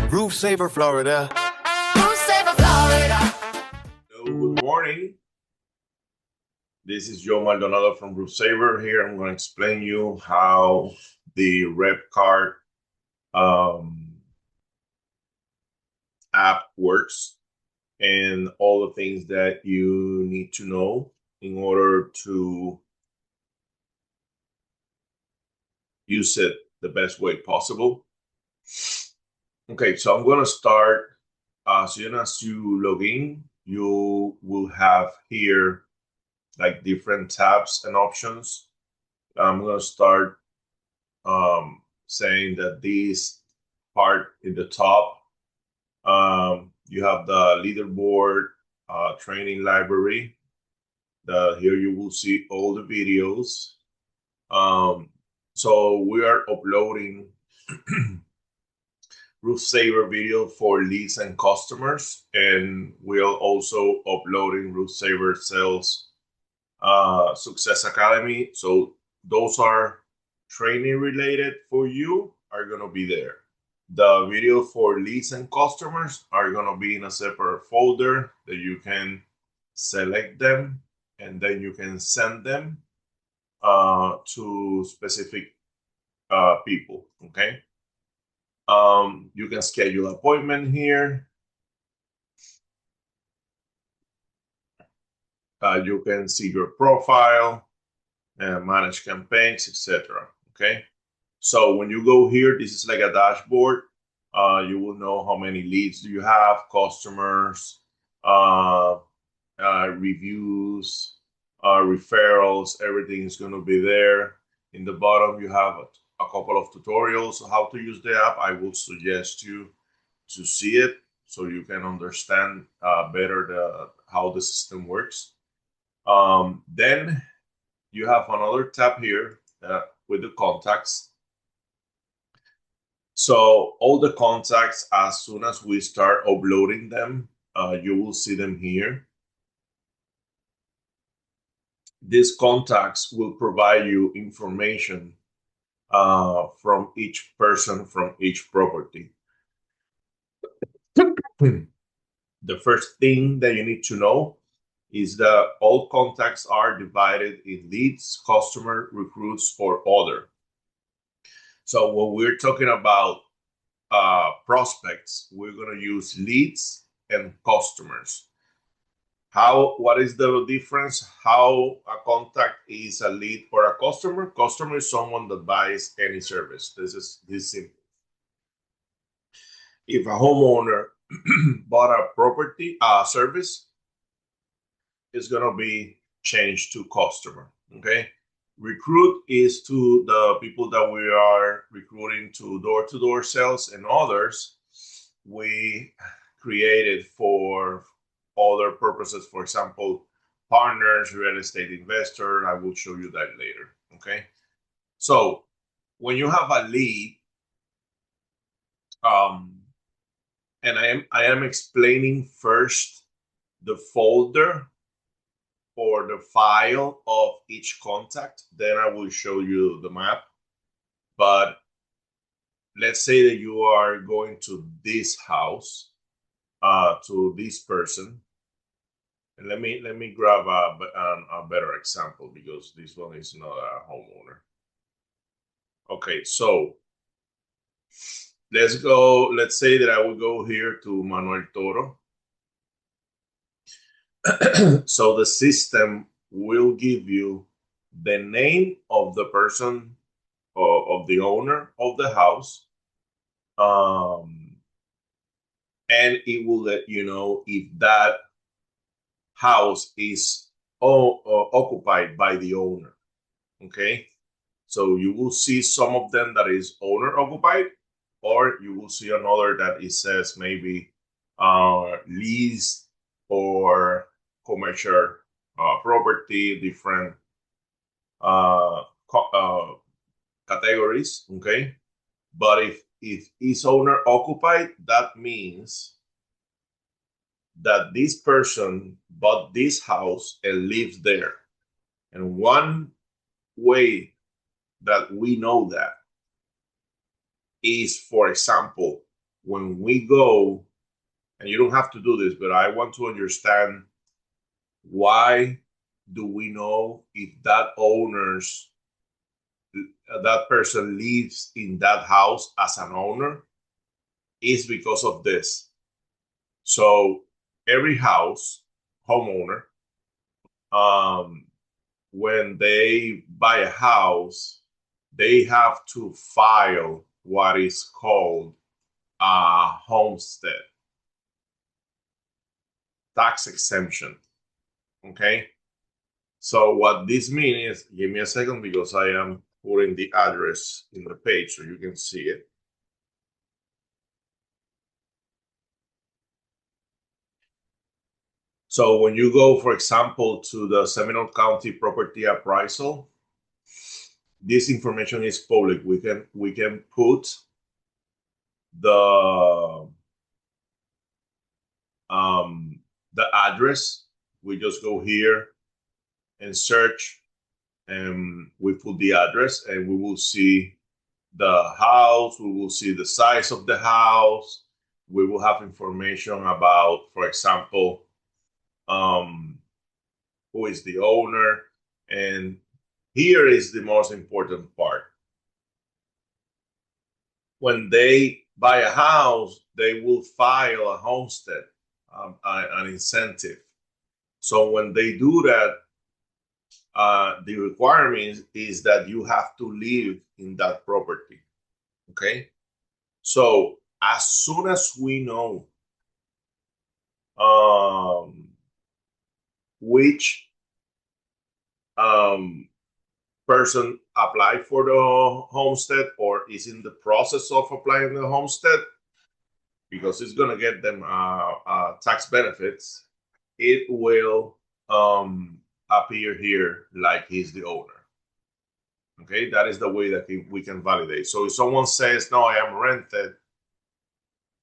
Roof Saver, Florida. Roof Saver, Florida. Hello, good morning. This is Joe Maldonado from Roof Saver. Here I'm going to explain you how the RepCard app works and all the things that you need to know in order to use it the best way possible. Okay, so I'm going to start. As soon as you log in, you will have here like different tabs and options. I'm going to start saying that this part in the top, you have the leaderboard, training library. Here you will see all the videos. So we are uploading Roof Saver video for leads and customers, and we're also uploading Roof Saver Sales Success Academy. So those are training related for you, are going to be there. The video for leads and customers are going to be in a separate folder that you can select them, and then you can send them to specific people. Okay. You can schedule appointment here. You can see your profile, manage campaigns, etc. Okay. So when you go here, this is like a dashboard. You will know how many leads do you have, customers, reviews, referrals, everything is going to be there. In the bottom, you have a couple of tutorials on how to use the app. I would suggest you to see it so you can understand better how the system works. Then you have another tab here with the contacts. So all the contacts, as soon as we start uploading them, you will see them here. These contacts will provide you information from each person, from each property. The first thing that you need to know is that all contacts are divided in leads, customer, recruits, or other. So when we're talking about prospects, we're going to use leads and customers. What is the difference? How a contact is a lead or a customer? Customer is someone that buys any service. This is simple. If a homeowner bought a property, service, it's going to be changed to customer. Okay. Recruit is to the people that we are recruiting to door-to-door sales, and others we created for other purposes. For example, partners, real estate investor. I will show you that later. Okay. So when you have a lead, and I am explaining first the folder or the file of each contact, then I will show you the map. But let's say that you are going to this house, to this person. And let me grab a better example, because this one is not a homeowner. Okay, so let's go. Let's say that I will go here to Manuel Toro. So the system will give you the name of the person, of the owner of the house, and it will let you know if that house is occupied by the owner. Okay, so you will see some of them that is owner occupied, or you will see another that it says maybe leased or commercial property, different categories. Okay, but if it's owner occupied, that means that this person bought this house and lives there. And one way that we know that is, for example, when we go, and you don't have to do this, but I want to understand why do we know if that that person lives in that house as an owner is because of this. So every house homeowner, when they buy a house, they have to file what is called a homestead tax exemption. Okay. So what this means is, give me a second because I am putting the address in the page so you can see it. So when you go, for example, to the Seminole County property appraisal, this information is public. We can put the address. We just go here and search, and we put the address, and we will see the house. We will see the size of the house. We will have information about, for example, who is the owner. And here is the most important part. When they buy a house, they will file a homestead, an incentive. So when they do that, the requirement is that you have to live in that property. Okay. So as soon as we know which person applied for the homestead or is in the process of applying the homestead, because it's going to get them tax benefits, it will appear here like he's the owner. Okay, that is the way that we can validate. So if someone says, no, I am rented,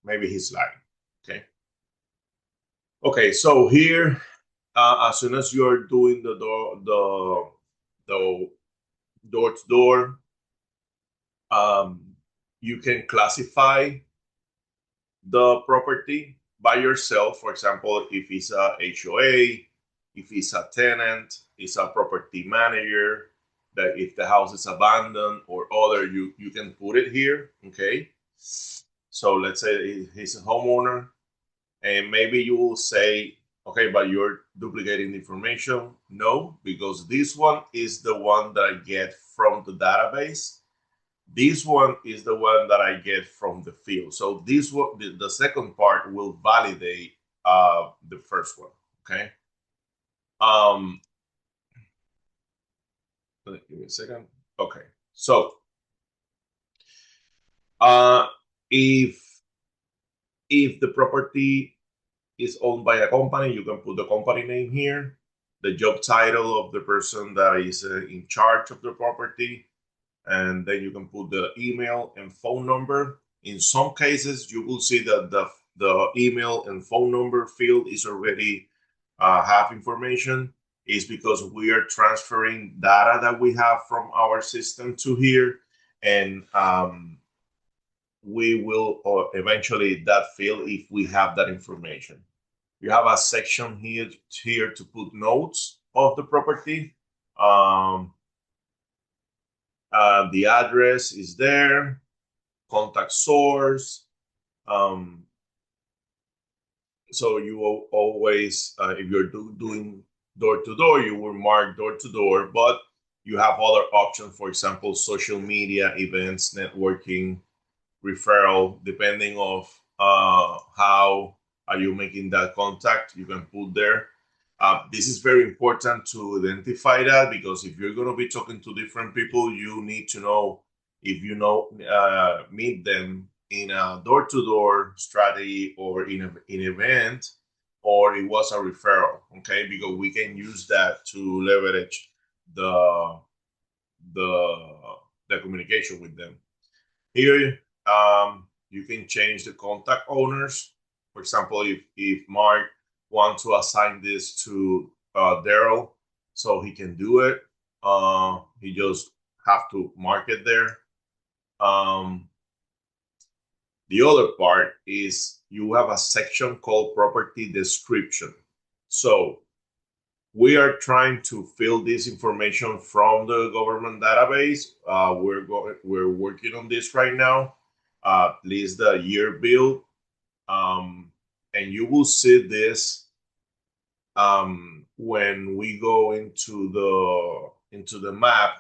maybe he's lying. Okay. Okay, so here, as soon as you're doing the door-to-door, you can classify the property by yourself. For example, if it's a HOA, if it's a tenant, it's a property manager, that if the house is abandoned or other, you can put it here. Okay. So let's say he's a homeowner, and maybe you will say, okay, but you're duplicating the information. No, because this one is the one that I get from the database. This one is the one that I get from the field. So this one, the second part will validate the first one. Okay. Give me a second. Okay. So if the property is owned by a company, you can put the company name here, the job title of the person that is in charge of the property, and then you can put the email and phone number. In some cases, you will see that the email and phone number field is already have information. Is because we are transferring data that we have from our system to here, and we will eventually that field if we have that information. You have a section here to put notes of the property. The address is there, contact source. So you will always, if you're doing door to door, you will mark door to door, but you have other options. For example, social media, events, networking, referral, depending of how are you making that contact, you can put there. This is very important to identify that, because if you're going to be talking to different people, you need to know if you meet them in a door-to-door strategy or in an event, or it was a referral. Okay, because we can use that to leverage the communication with them. Here, you can change the contact owners. For example, if Mark wants to assign this to Daryl, so he can do it. He just have to mark it there. The other part is you have a section called property description. So we are trying to fill this information from the government database. We're working on this right now. List the year bill, and you will see this when we go into the map.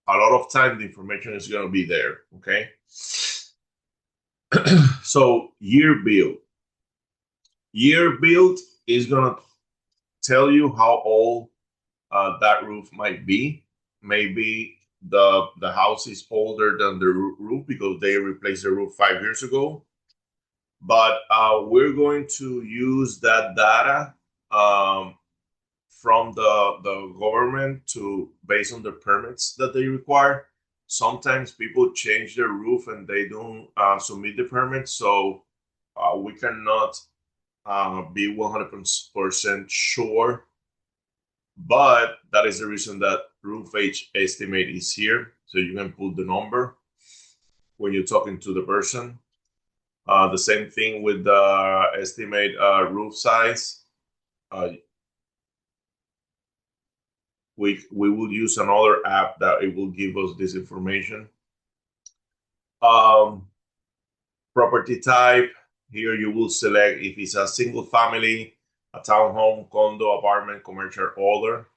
A lot of time the information is going to be there. Okay. So year build is going to tell you how old that roof might be. Maybe the house is older than the roof because they replaced the roof 5 years ago. But we're going to use that data from the government to based on the permits that they require. Sometimes people change their roof and they don't submit the permit, so we cannot be 100% sure. But that is the reason that roof age estimate is here, so you can put the number when you're talking to the person. The same thing with the estimate roof size. We will use another app that it will give us this information. Property type, here you will select if it's a single family, a townhome, condo, apartment, commercial, other.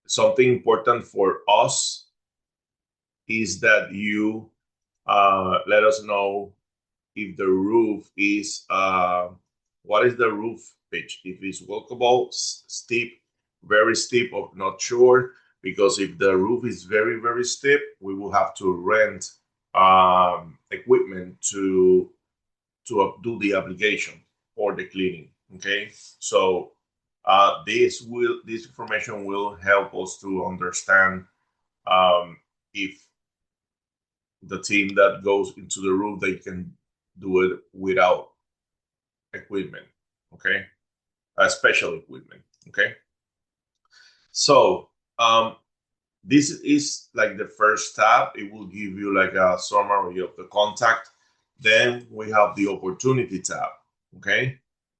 Something important for us is that you let us know if the roof is, what is the roof pitch? If it's walkable, steep, very steep, or not sure. Because if the roof is very, very steep, we will have to rent equipment to do the application or the cleaning. Okay, so this information will help us to understand if the team that goes into the roof, they can do it without equipment. Okay, special equipment. Okay, so this is like the first tab. It will give you like a summary of the contact. Then we have the opportunity tab. Okay,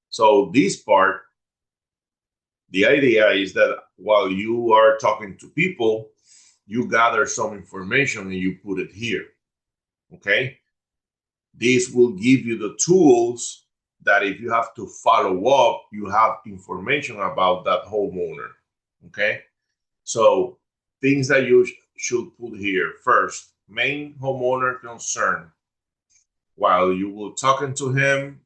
so this part, the idea is that while you are talking to people, you gather some information and you put it here. Okay, this will give you the tools that if you have to follow up, you have information about that homeowner. Okay, so things that you should put here. First, main homeowner concern. While you will talking to him,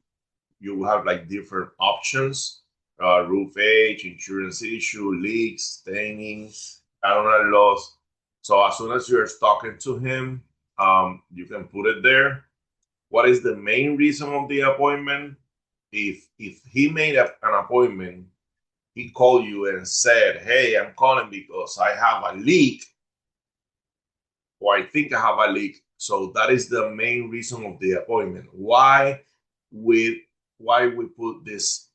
you will have like different options: roof age, insurance issue, leaks, staining, annual loss. So as soon as you're talking to him, you can put it there. What is the main reason of the appointment? If he made an appointment, he called you and said, "Hey, I'm calling because I have a leak, or I think I have a leak." So that is the main reason of the appointment. Why we put this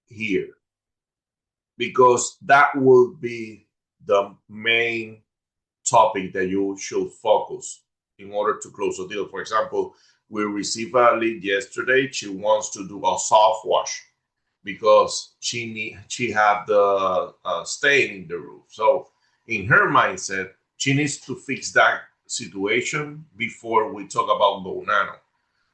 here? Because that will be the main topic that you should focus in order to close a deal. For example, we received a lead yesterday. She wants to do a soft wash because she had the stain in the roof. So in her mindset, she needs to fix that situation before we talk about Go Nano.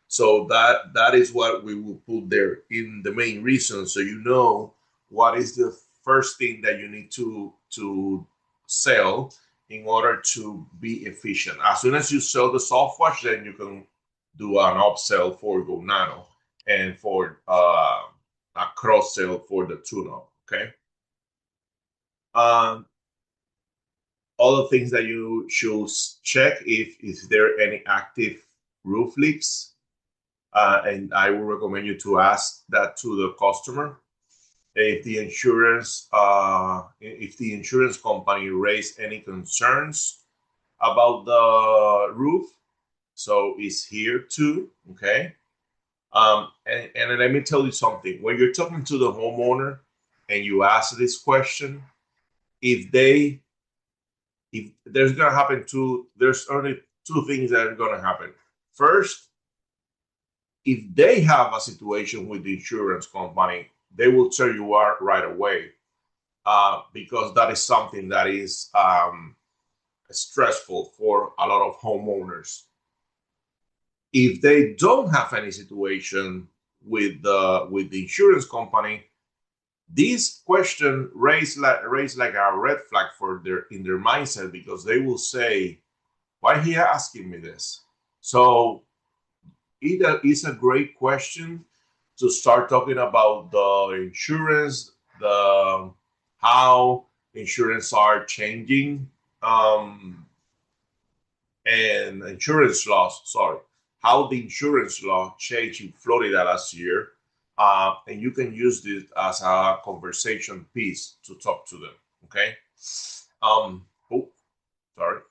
So that is what we will put there in the main reason, so you know what is the first thing that you need to sell in order to be efficient. As soon as you sell the soft wash, then you can do an upsell for Go Nano and for a cross sell for the tune-up. Okay. Other things that you should check if there are any active roof leaks, and I will recommend you to ask that to the customer. If the insurance company raised any concerns about the roof, so it's here too. Okay. And let me tell you something. When you're talking to the homeowner and you ask this question, if they if there's going to happen there's only two things that are going to happen. First, if they have a situation with the insurance company, they will tell you right away, because that is something that is stressful for a lot of homeowners. If they don't have any situation with the insurance company, this question raise like a red flag for in their mindset, because they will say, "Why he asking me this?" So it is a great question to start talking about the insurance, the how insurance are changing, and insurance laws. Sorry, how the insurance law changed in Florida last year, and you can use this as a conversation piece to talk to them. Okay. Oh, sorry.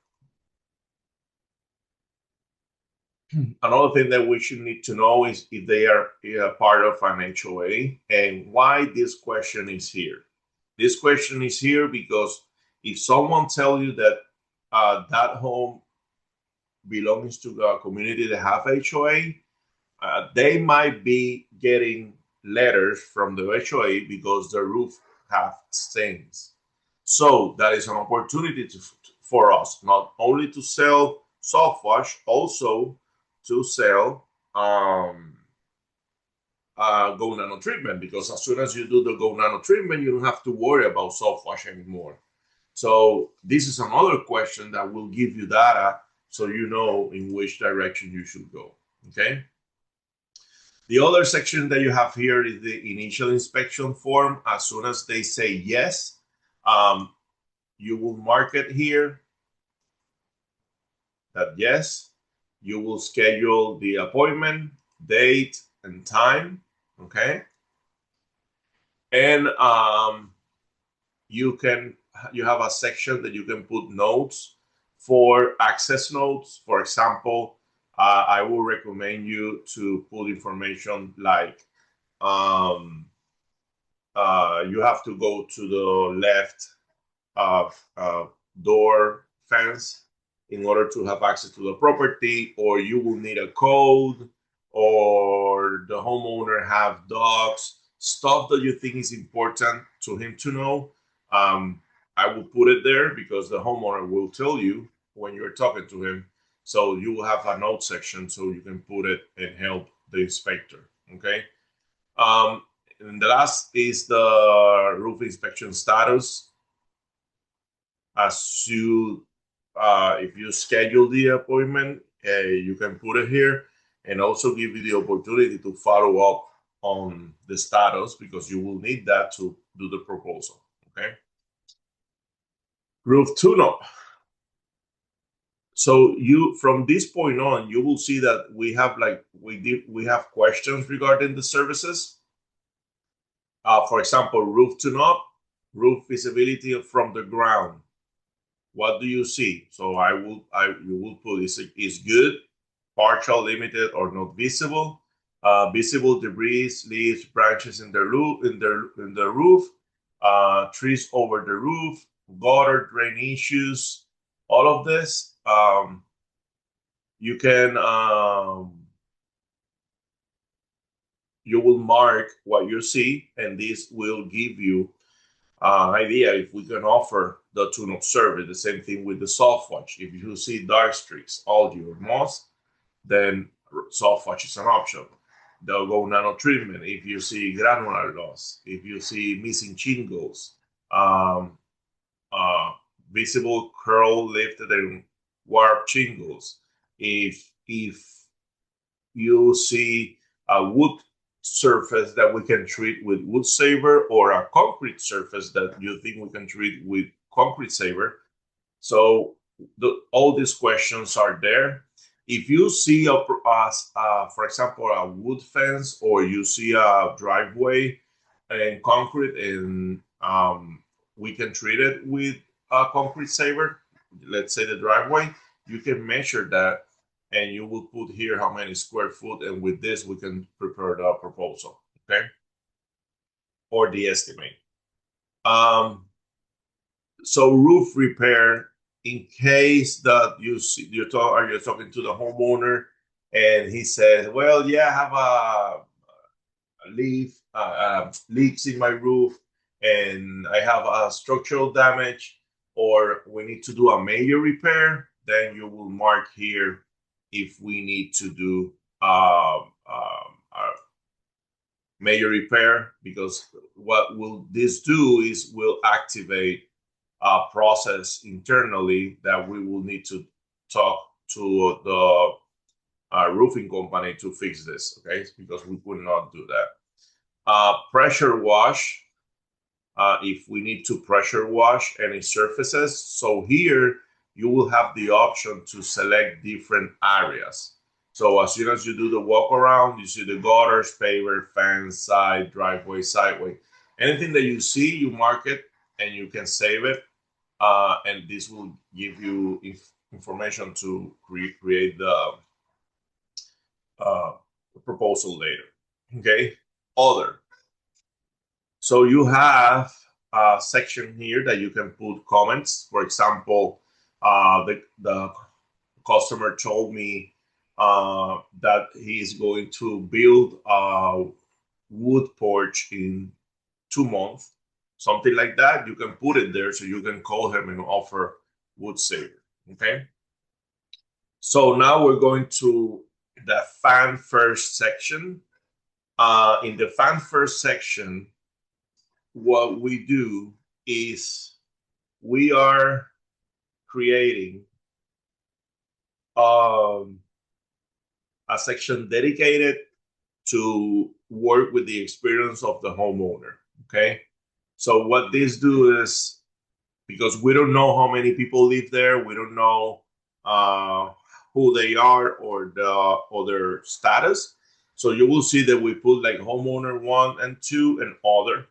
Another thing that we should need to know is if they are part of an HOA, and why this question is here. This question is here because if someone tells you that that home belongs to a community that have HOA, they might be getting letters from the HOA because the roof have stains. So that is an opportunity for us not only to sell soft wash, also to sell Go Nano treatment, because as soon as you do the Go Nano treatment, you don't have to worry about soft wash anymore. So this is another question that will give you data so you know in which direction you should go. Okay. The other section that you have here is the initial inspection form. As soon as they say yes, you will mark it here that yes, you will schedule the appointment, date, and time. Okay. And you have a section that you can put notes for access notes. For example, I will recommend you to put information like you have to go to the left door fence in order to have access to the property, or you will need a code, or the homeowner have dogs, stuff that you think is important to him to know. I will put it there because the homeowner will tell you when you're talking to him. So you will have a note section so you can put it and help the inspector. Okay. And the last is the roof inspection status. As you, if you schedule the appointment, you can put it here, and also give you the opportunity to follow up on the status, because you will need that to do the proposal. Okay. Roof tune-up. So you, from this point on, you will see that we have we have questions regarding the services. For example, roof tune-up, roof visibility from the ground. What do you see? So you will put is good, partial, limited, or not visible. Visible debris, leaves, branches in the roof, trees over the roof, water drain issues. All of this, you can you will mark what you see, and this will give you idea if we can offer the tune-up service. The same thing with the soft wash. If you see dark streaks, algae, or moss, then soft wash is an option. They'll go nano treatment if you see granular loss, if you see missing shingles, visible curl, lifted, and warped shingles. If you see a wood surface that we can treat with wood saver, or a concrete surface that you think we can treat with concrete saver. So all these questions are there. If you see for example, a wood fence, or you see a driveway and concrete, and we can treat it with a concrete saver, let's say the driveway, you can measure that, and you will put here how many square foot, and with this we can prepare the proposal. Okay. Or the estimate. So roof repair, in case that you're talking to the homeowner and he says, well, yeah, I have leaks in my roof and I have a structural damage, or we need to do a major repair, then you will mark here if we need to do a major repair, because what will this do is will activate a process internally that we will need to talk to the roofing company to fix this, okay? Because we could not do that. Pressure wash, if we need to pressure wash any surfaces. So here you will have the option to select different areas. So as soon as you do the walk around, you see the gutters, paver, fence, side, driveway, sideway. Anything that you see, you mark it and you can save it. And this will give you information to create the proposal later. Okay. Other. So you have a section here that you can put comments. For example, the customer told me that he's going to build a wood porch in 2 months, something like that. You can put it there so you can call him and offer wood saver. Okay. So now we're going to the fan first section. In the fan first section, what we do is we are creating a section dedicated to work with the experience of the homeowner. Okay. So what this do is, because we don't know how many people live there, we don't know who they are or their status. So you will see that we put like homeowner 1 and 2 and other.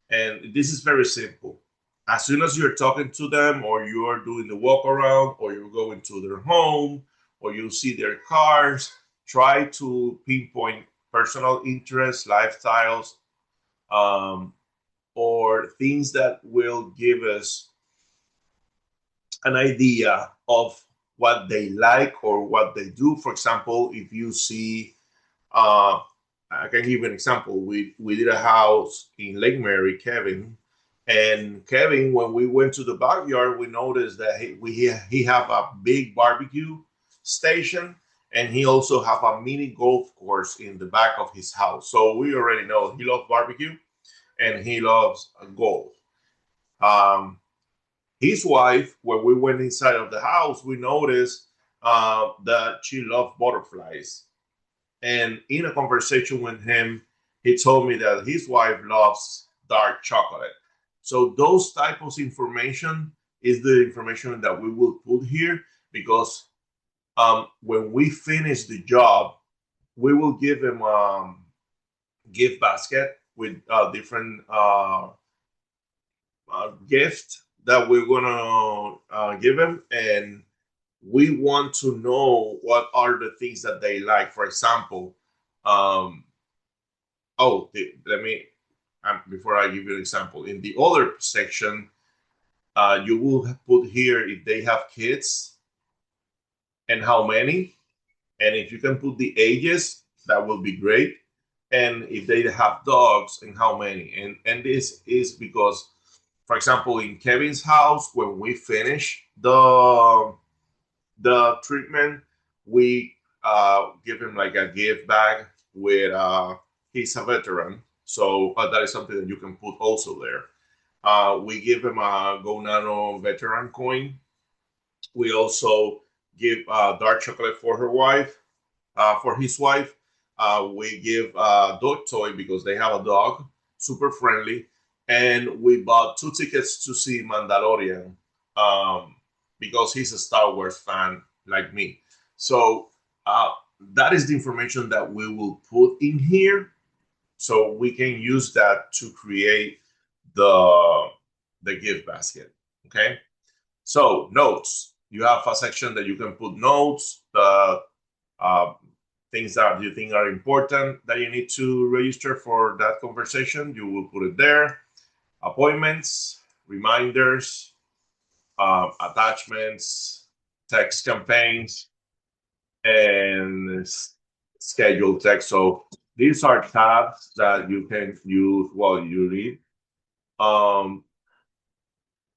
And this is very simple. As soon as you're talking to them, or you are doing the walk around, or you're going to their home, or you see their cars, try to pinpoint personal interests, lifestyles, or things that will give us an idea of what they like or what they do. For example, if you see, I can give you an example. We did a house in Lake Mary, Kevin, and Kevin, when we went to the backyard, we noticed that he have a big barbecue station, and he also have a mini golf course in the back of his house. So we already know he loves barbecue and he loves golf. His wife, when we went inside of the house, we noticed that she loved butterflies. And in a conversation with him, he told me that his wife loves dark chocolate. So those type of information is the information that we will put here, because when we finish the job, we will give him a gift basket with different gift that we're gonna give him, and we want to know what are the things that they like. For example, let me before I give you an example, in the other section, you will put here if they have kids and how many, and if you can put the ages, that will be great. And if they have dogs and how many. And this is because, for example, in Kevin's house, when we finish the treatment, we give him like a gift bag with he's a veteran, so that is something that you can put also there. We give him a Go Nano veteran coin. We also give dark chocolate for her wife, for his wife. We give a dog toy because they have a dog, super friendly, and we bought 2 tickets to see Mandalorian. Because he's a Star Wars fan like me. So that is the information that we will put in here, so we can use that to create the gift basket. Okay. So notes, you have a section that you can put notes, the things that you think are important that you need to register for that conversation. You will put it there. Appointments, reminders, attachments, text campaigns, and schedule text. So these are tabs that you can use while you read.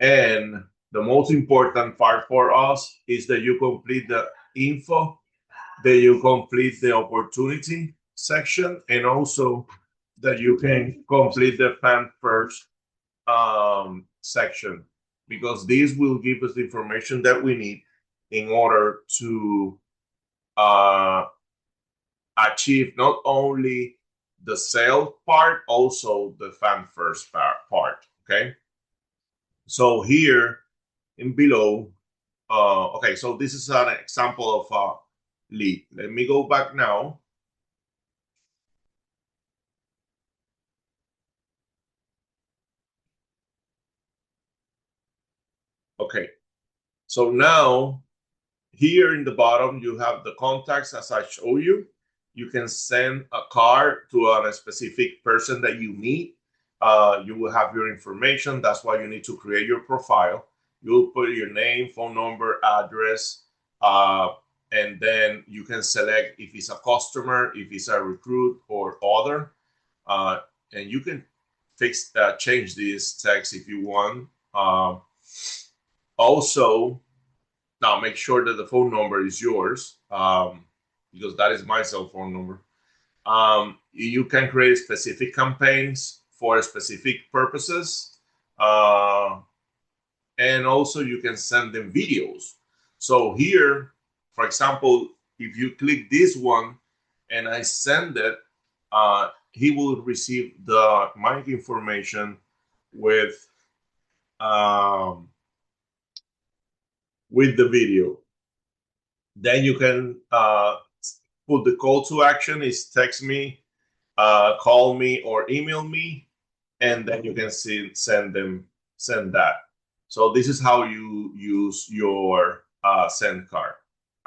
And the most important part for us is that you complete the info, that you complete the opportunity section, and also that you can complete the fan first section, because these will give us the information that we need in order to achieve not only the sale part, also the fan first part. Okay. So here in below, okay, so this is an example of a lead. Let me go back now. Okay, so now here in the bottom, you have the contacts as I show you. You can send a card to a specific person that you meet. You will have your information. That's why you need to create your profile. You'll put your name, phone number, address, and then you can select if it's a customer, if it's a recruit, or other. And you can change this text if you want. Also, now make sure that the phone number is yours, because that is my cell phone number. You can create specific campaigns for specific purposes. And also you can send them videos. So here, for example, if you click this one and I send it, he will receive the mic information with the video. Then you can put the call to action is text me, call me, or email me, and then you can send that. So this is how you use your send card.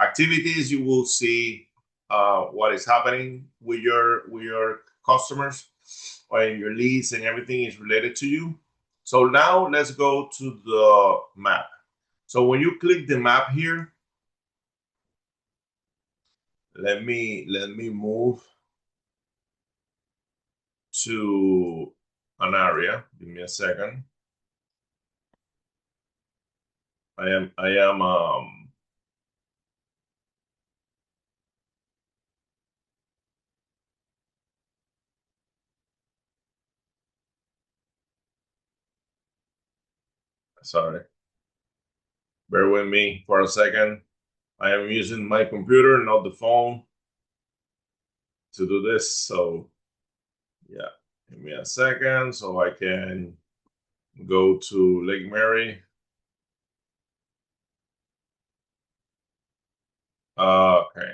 Activities, you will see what is happening with your customers, and your leads, and everything is related to you. So now let's go to the map. So when you click the map here, let me move to an area. Give me a second. I am sorry. Bear with me for a second. I am using my computer, not the phone, to do this. So yeah, give me a second so I can go to Lake Mary. Okay.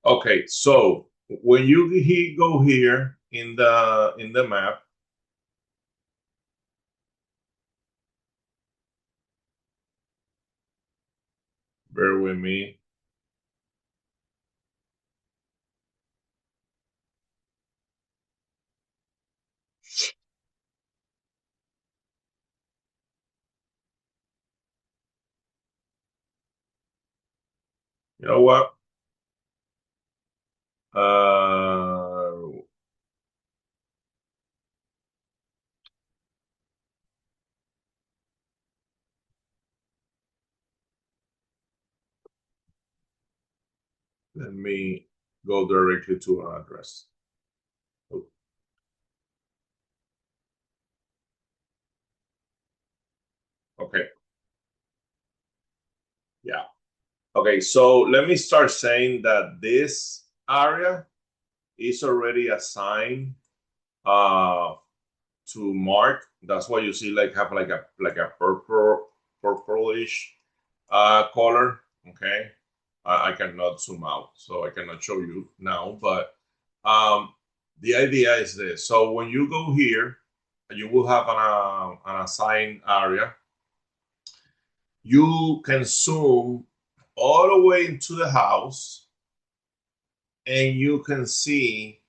Okay, so when you go here in the map, bear with me. You know what? Let me go directly to an address. Oh, okay. Yeah. Okay, so let me start saying that this area is already assigned to Mark. That's why you see have like a purplish color. Okay. I cannot zoom out, so I cannot show you now, but the idea is this. So when you go here, you will have an assigned area. You can zoom all the way into the house, and you can see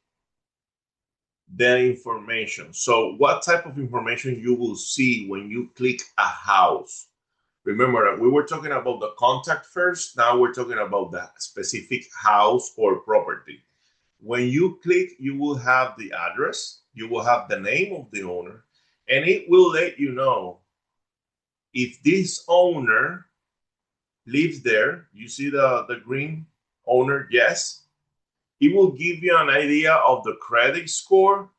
the information. So what type of information you will see when you click a house? Remember, we were talking about the contact first. Now we're talking about the specific house or property. When you click, you will have the address, you will have the name of the owner, and it will let you know if this owner lives there. You see the green owner, yes. It will give you an idea of the credit score,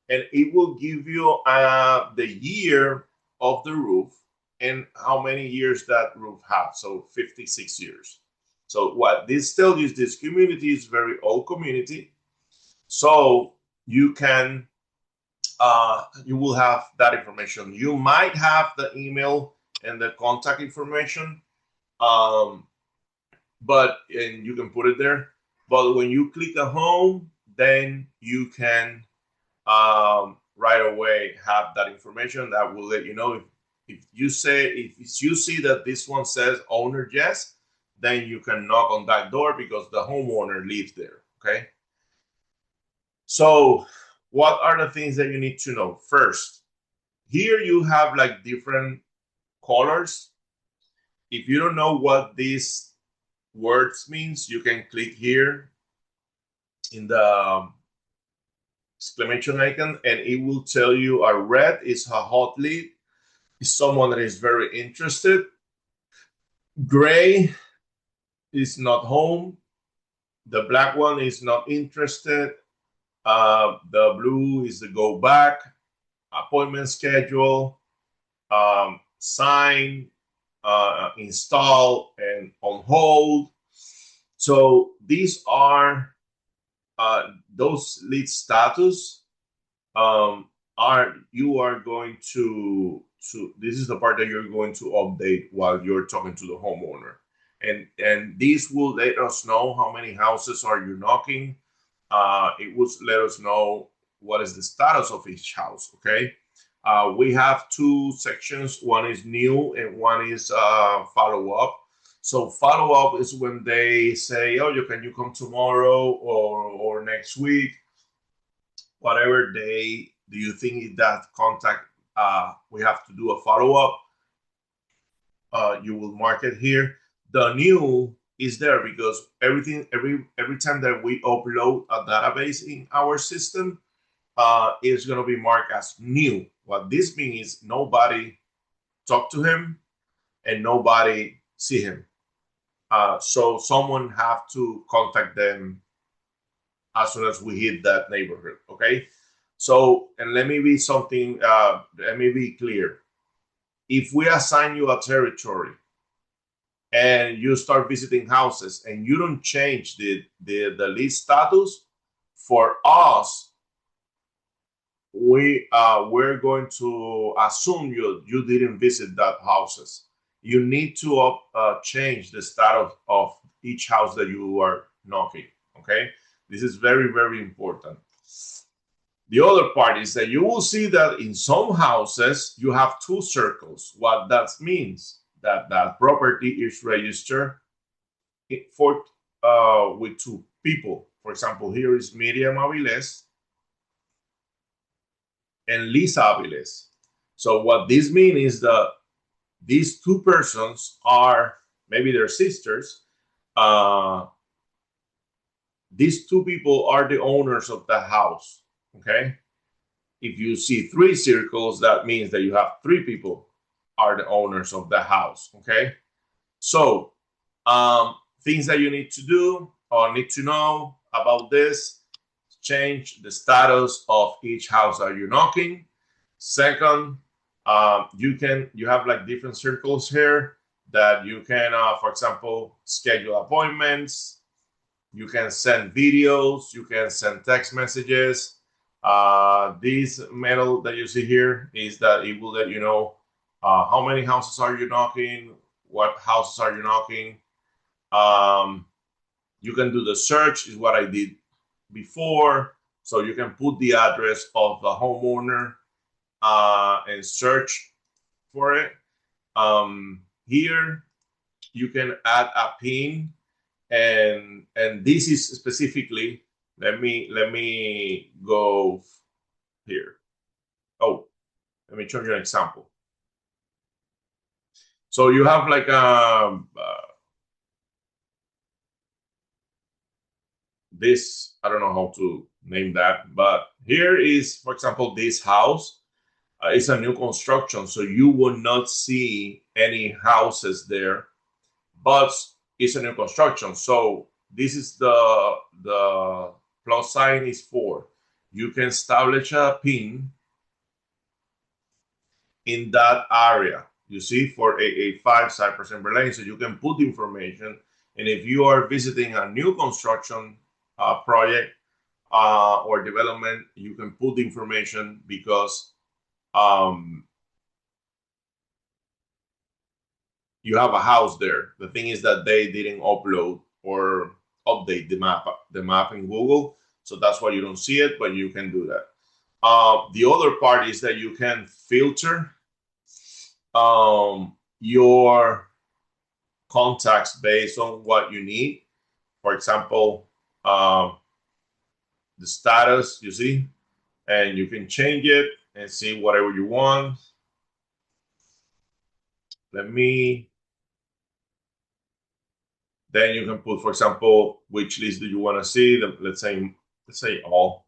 and it will give you the year of the roof and how many years that roof has. So 56 years. So what this tells you is this community is very old community. So you can, you will have that information. You might have the email and the contact information, and you can put it there. But when you click a home, then you can right away have that information that will let you know if you see that this one says owner yes, then you can knock on that door because the homeowner lives there. Okay. So what are the things that you need to know? First, here you have like different colors. If you don't know what these words means, you can click here in the exclamation icon, and it will tell you a red is a hot lead, is someone that is very interested. Gray is not home. The black one is not interested. The blue is the go back, appointment schedule, sign, install, and on hold. So these are those lead status. You are going to this is the part that you're going to update while you're talking to the homeowner, and this will let us know how many houses are you knocking. It will let us know what is the status of each house. Okay. We have two sections. One is new and one is follow up. So follow up is when they say, "Oh, can you come tomorrow or next week?" Whatever day do you think that contact, we have to do a follow up. You will mark it here. The new is there because every time that we upload a database in our system, is going to be marked as new. What this means is nobody talked to him and nobody see him. So someone have to contact them as soon as we hit that neighborhood. Okay. So, and let me be clear. If we assign you a territory and you start visiting houses and you don't change the lead status, for us, we're going to assume you didn't visit that houses. You need to change the status of each house that you are knocking. Okay, this is very, very important. The other part is that you will see that in some houses you have two circles. What that means that property is registered for with two people. For example, here is Miriam Aviles and Lisa Aviles. So what this means is that these two persons are maybe their sisters. These two people are the owners of the house. Okay. If you see three circles, that means that you have three people are the owners of the house. Okay. So things that you need to do or need to know about this: change the status of each house that you're knocking. Second, you have like different circles here that you can, for example, schedule appointments. You can send videos. You can send text messages. This metal that you see here is that it will let you know how many houses are you knocking, what houses are you knocking. You can do the search, is what I did before. So you can put the address of the homeowner and search for it. Here you can add a pin, and this is specifically, let me go here. Oh, let me show you an example. So you have like this, I don't know how to name that, but here is, for example, this house. It's a new construction, so you will not see any houses there, but it's a new construction. So this is the plus sign is for you can establish a pin in that area. You see, for 885 Cypress Timber Lane, so you can put information. And if you are visiting a new construction project or development, you can put information because you have a house there. The thing is that they didn't upload or update the map in Google, so that's why you don't see it, but you can do that. The other part is that you can filter your contacts based on what you need. For example, the status, you see, and you can change it and see whatever you want. Then you can put, for example, which list do you want to see? Let's say all.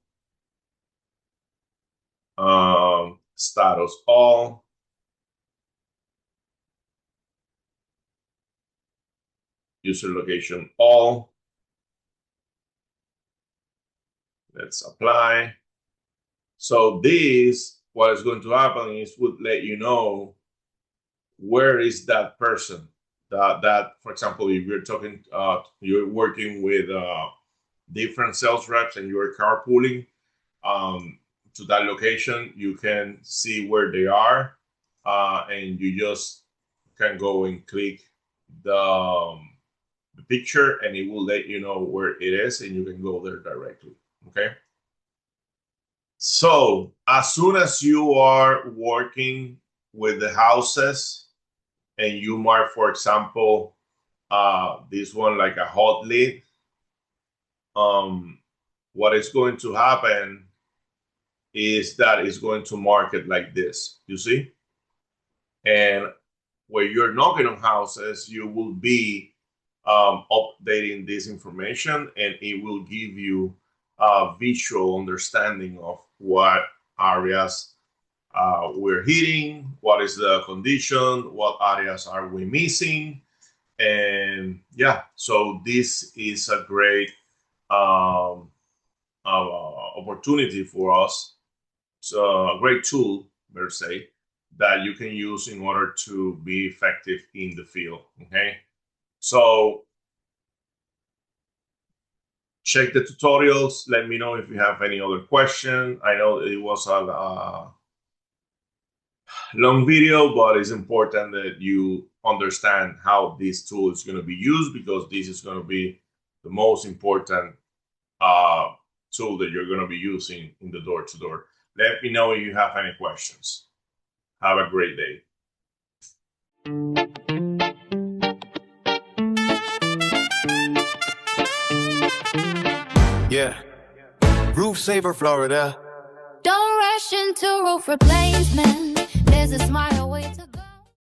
Status all. User location all. Let's apply. So this, what is going to happen is would let you know where is that person. That for example, if you're talking, you're working with different sales reps and you're carpooling to that location, you can see where they are, and you just can go and click the picture, and it will let you know where it is, and you can go there directly. Okay. So as soon as you are working with the houses and you mark, for example, this one like a hot lead, what is going to happen is that it's going to mark it like this, you see? And where you're knocking on houses, you will be updating this information, and it will give you a visual understanding of what areas we're hitting, what is the condition, what areas are we missing. And yeah, so this is a great opportunity for us. So a great tool, better say, that you can use in order to be effective in the field. Okay, so check the tutorials. Let me know if you have any other question. I know it was a long video, but it's important that you understand how this tool is going to be used, because this is going to be the most important tool that you're going to be using in the door-to-door. Let me know if you have any questions. Have a great day. Yeah. Roof Saver, Florida. Don't rush into roof replacement. There's a smarter